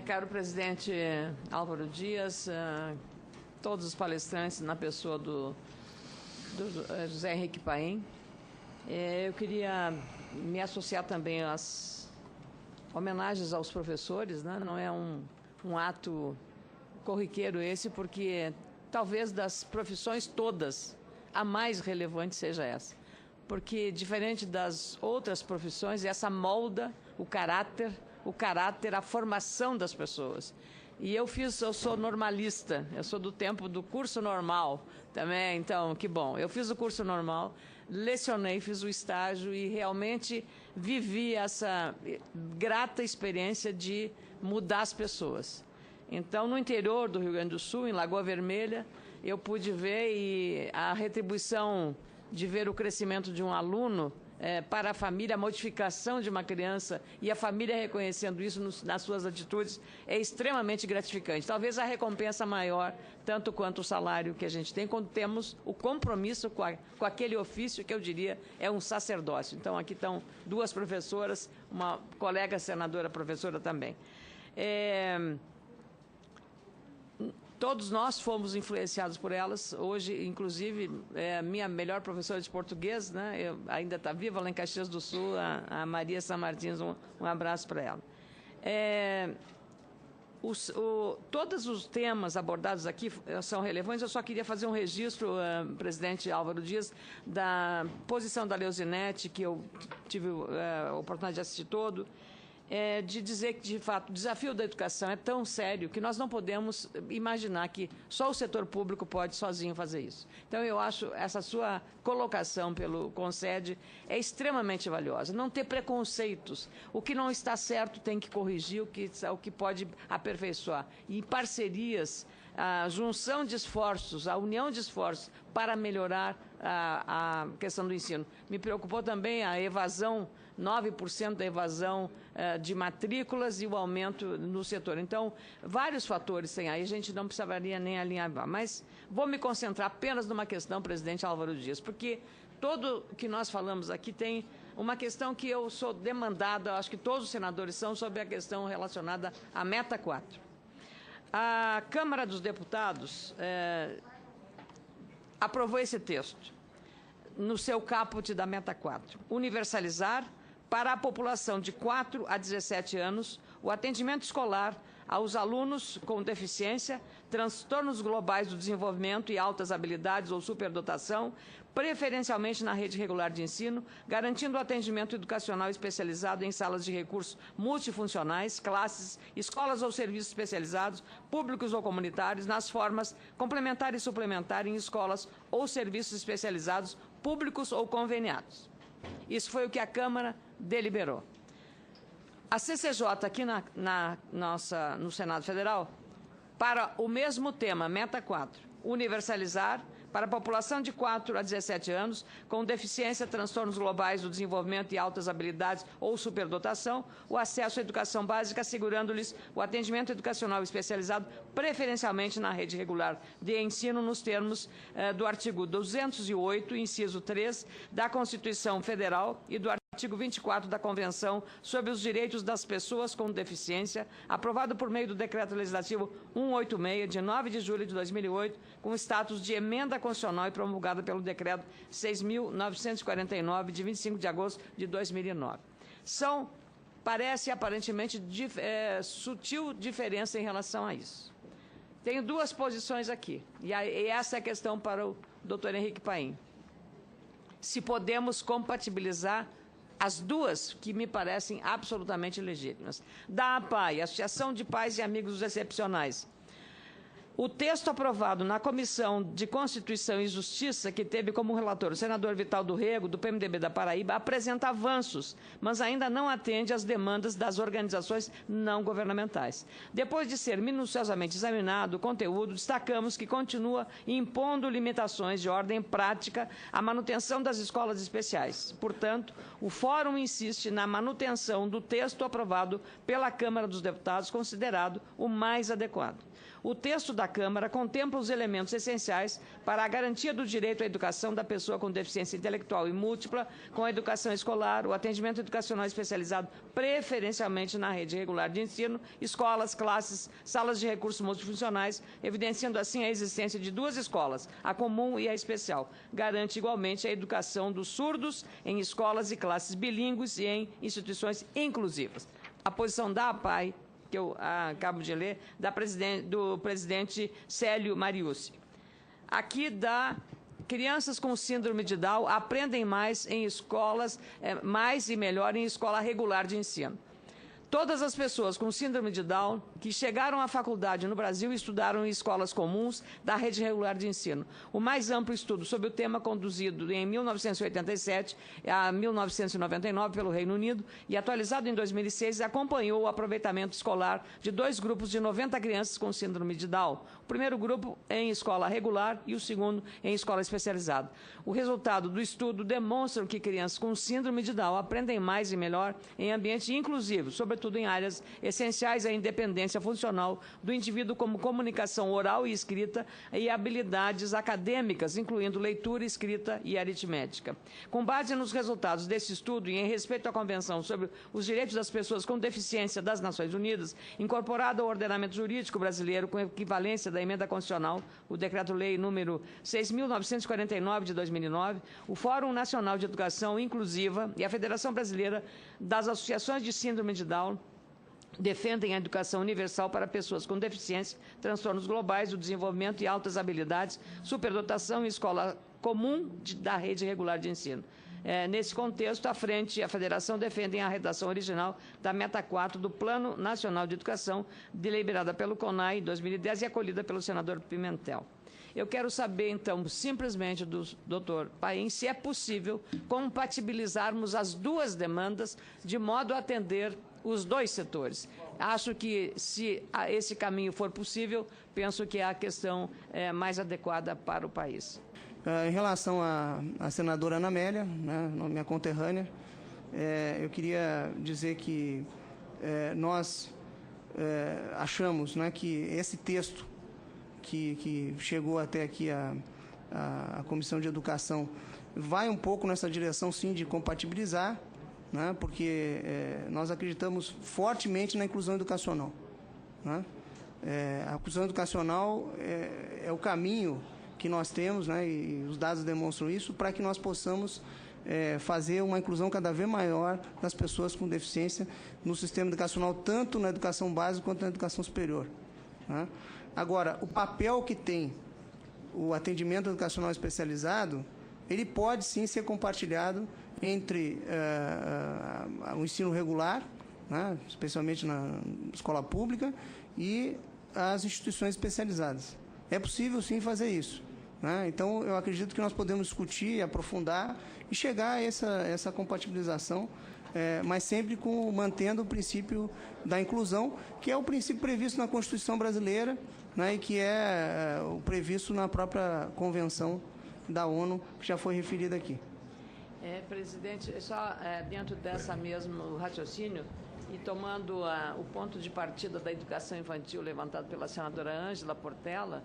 Caro presidente Álvaro Dias, todos os palestrantes na pessoa do José Henrique Paim, eu queria me associar também às homenagens aos professores, né? Não é um ato corriqueiro esse, porque talvez das profissões todas, a mais relevante seja essa. Porque, diferente das outras profissões, essa molda o caráter, a formação das pessoas. E eu sou normalista, eu sou do tempo do curso normal também, então, que bom. Eu fiz o curso normal, lecionei, fiz o estágio e realmente vivi essa grata experiência de mudar as pessoas. Então, no interior do Rio Grande do Sul, em Lagoa Vermelha, eu pude ver e a retribuição de ver o crescimento de um aluno para a família, a modificação de uma criança e a família reconhecendo isso nas suas atitudes é extremamente gratificante. Talvez a recompensa maior, tanto quanto o salário que a gente tem, quando temos o compromisso com aquele ofício que eu diria é um sacerdócio. Então, aqui estão duas professoras, uma colega senadora professora também. Todos nós fomos influenciados por elas. Hoje, inclusive, a minha melhor professora de português, né, ainda está viva lá em Caxias do Sul, a Maria San Martins, um abraço para ela. Todos os temas abordados aqui são relevantes. Eu só queria fazer um registro, presidente Álvaro Dias, da posição da Leusinete, que eu tive a oportunidade de assistir todo, de dizer que, de fato, o desafio da educação é tão sério que nós não podemos imaginar que só o setor público pode sozinho fazer isso. Então, eu acho essa sua colocação pelo Concede é extremamente valiosa. Não ter preconceitos. O que não está certo tem que corrigir, o que pode aperfeiçoar. E parcerias, a junção de esforços, a união de esforços para melhorar a questão do ensino. Me preocupou também a evasão, 9% da evasão de matrículas e o aumento no setor. Então, vários fatores tem aí, a gente não precisaria nem alinhar. Mas vou me concentrar apenas numa questão, presidente Álvaro Dias, porque tudo que nós falamos aqui tem uma questão que eu sou demandada, acho que todos os senadores são, sobre a questão relacionada à Meta 4. A Câmara dos Deputados aprovou esse texto no seu caput da Meta 4. Universalizar para a população de 4 a 17 anos o atendimento escolar aos alunos com deficiência, transtornos globais do desenvolvimento e altas habilidades ou superdotação, preferencialmente na rede regular de ensino, garantindo o atendimento educacional especializado em salas de recursos multifuncionais, classes, escolas ou serviços especializados, públicos ou comunitários, nas formas complementar e suplementar em escolas ou serviços especializados, públicos ou conveniados. Isso foi o que a Câmara deliberou. A CCJ, aqui no Senado Federal, para o mesmo tema, Meta 4, universalizar para a população de 4 a 17 anos com deficiência, transtornos globais do desenvolvimento e altas habilidades ou superdotação, o acesso à educação básica, assegurando-lhes o atendimento educacional especializado, preferencialmente na rede regular de ensino, nos termos do artigo 208, inciso 3, da Constituição Federal e do artigo 24 da Convenção sobre os Direitos das Pessoas com Deficiência, aprovado por meio do Decreto Legislativo 186, de 9 de julho de 2008, com status de emenda constitucional e promulgada pelo Decreto 6.949, de 25 de agosto de 2009. Parece aparentemente sutil diferença em relação a isso. Tenho duas posições aqui, e essa é a questão para o doutor Henrique Paim. Se podemos compatibilizar as duas, que me parecem absolutamente legítimas. Da APAE, Associação de Pais e Amigos dos Excepcionais. O texto aprovado na Comissão de Constituição e Justiça, que teve como relator o senador Vital do Rego, do PMDB da Paraíba, apresenta avanços, mas ainda não atende às demandas das organizações não governamentais. Depois de ser minuciosamente examinado o conteúdo, destacamos que continua impondo limitações de ordem prática à manutenção das escolas especiais. Portanto, o Fórum insiste na manutenção do texto aprovado pela Câmara dos Deputados, considerado o mais adequado. O texto da Câmara contempla os elementos essenciais para a garantia do direito à educação da pessoa com deficiência intelectual e múltipla, com a educação escolar, o atendimento educacional especializado, preferencialmente na rede regular de ensino, escolas, classes, salas de recursos multifuncionais, evidenciando assim a existência de duas escolas, a comum e a especial. Garante igualmente a educação dos surdos em escolas e classes bilíngues e em instituições inclusivas. A posição da APAE, que eu acabo de ler, do presidente Célio Mariucci. Aqui crianças com síndrome de Down aprendem mais em escolas, mais e melhor em escola regular de ensino. Todas as pessoas com síndrome de Down que chegaram à faculdade no Brasil estudaram em escolas comuns da rede regular de ensino. O mais amplo estudo sobre o tema, conduzido em 1987 a 1999 pelo Reino Unido e atualizado em 2006, acompanhou o aproveitamento escolar de 2 grupos de 90 crianças com síndrome de Down. O primeiro grupo em escola regular e o segundo em escola especializada. O resultado do estudo demonstra que crianças com síndrome de Down aprendem mais e melhor em ambiente inclusivo, sobretudo em áreas essenciais à independência funcional do indivíduo, como comunicação oral e escrita e habilidades acadêmicas, incluindo leitura, escrita e aritmética. Com base nos resultados desse estudo e em respeito à Convenção sobre os Direitos das Pessoas com Deficiência das Nações Unidas, incorporada ao ordenamento jurídico brasileiro com equivalência da Emenda Constitucional, o Decreto-Lei número 6.949 de 2009, o Fórum Nacional de Educação Inclusiva e a Federação Brasileira das Associações de Síndrome de Down defendem a educação universal para pessoas com deficiência, transtornos globais do desenvolvimento e altas habilidades, superdotação e escola comum da rede regular de ensino. Nesse contexto, à frente, a Federação defende a redação original da Meta 4 do Plano Nacional de Educação, deliberada pelo CONAI em 2010 e acolhida pelo senador Pimentel. Eu quero saber, então, simplesmente do doutor Paim, se é possível compatibilizarmos as duas demandas de modo a atender os dois setores. Acho que, se esse caminho for possível, penso que é a questão mais adequada para o país. Em relação à senadora Ana Amélia, né, minha conterrânea, eu queria dizer que nós achamos, né, que esse texto que chegou até aqui a Comissão de Educação vai um pouco nessa direção, sim, de compatibilizar, né, porque nós acreditamos fortemente na inclusão educacional. Né? A inclusão educacional é o caminho que nós temos, né, e os dados demonstram isso, para que nós possamos fazer uma inclusão cada vez maior das pessoas com deficiência no sistema educacional, tanto na educação básica quanto na educação superior. Né? Agora, o papel que tem o atendimento educacional especializado, ele pode sim ser compartilhado entre o ensino regular, né, especialmente na escola pública, e as instituições especializadas. É possível sim fazer isso. Né? Então, eu acredito que nós podemos discutir, aprofundar e chegar a essa compatibilização, mas sempre mantendo o princípio da inclusão, que é o princípio previsto na Constituição brasileira, né, e que é o previsto na própria Convenção da ONU, que já foi referida aqui. Presidente, só dentro dessa mesmo raciocínio, e tomando o ponto de partida da educação infantil levantado pela senadora Ângela Portela,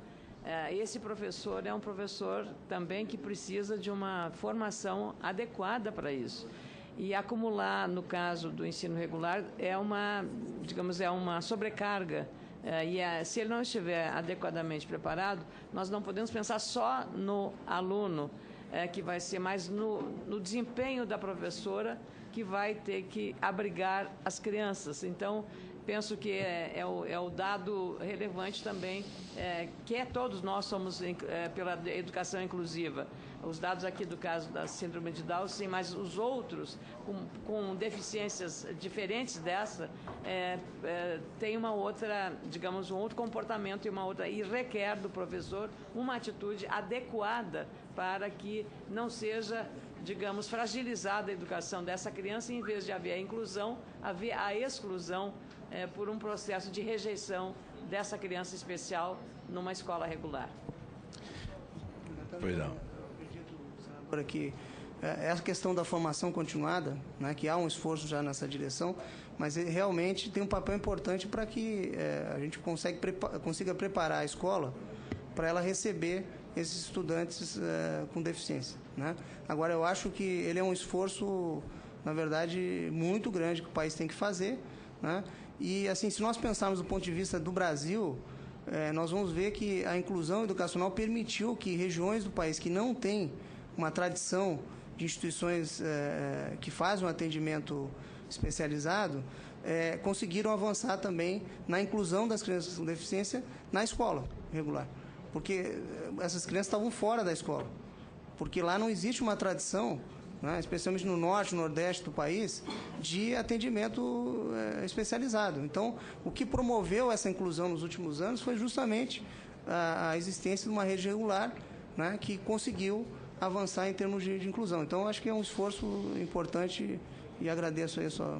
esse professor é um professor também que precisa de uma formação adequada para isso. E acumular, no caso do ensino regular, é uma sobrecarga. Se ele não estiver adequadamente preparado, nós não podemos pensar só no aluno, que vai ser mais no desempenho da professora, que vai ter que abrigar as crianças. Então, penso que é o dado relevante também, que todos nós somos pela educação inclusiva. Os dados aqui do caso da síndrome de Down, sim, mas os outros, com deficiências diferentes dessa, têm uma outra, digamos, um outro comportamento e requer do professor uma atitude adequada para que não seja, digamos, fragilizada a educação dessa criança, e, em vez de haver a inclusão, haver a exclusão por um processo de rejeição dessa criança especial numa escola regular. Pois não. Que essa questão da formação continuada, né, que há um esforço já nessa direção, mas ele realmente tem um papel importante para que a gente consiga preparar a escola para ela receber esses estudantes com deficiência, né? Agora, eu acho que ele é um esforço, na verdade, muito grande que o país tem que fazer, né? E, assim, se nós pensarmos do ponto de vista do Brasil, nós vamos ver que a inclusão educacional permitiu que regiões do país que não têm uma tradição de instituições que fazem um atendimento especializado, conseguiram avançar também na inclusão das crianças com deficiência na escola regular. Porque essas crianças estavam fora da escola. Porque lá não existe uma tradição, né, especialmente no norte, no nordeste do país, de atendimento especializado. Então, o que promoveu essa inclusão nos últimos anos foi justamente a existência de uma rede regular, né, que conseguiu avançar em termos de inclusão. Então, acho que é um esforço importante e agradeço aí a sua manifestação.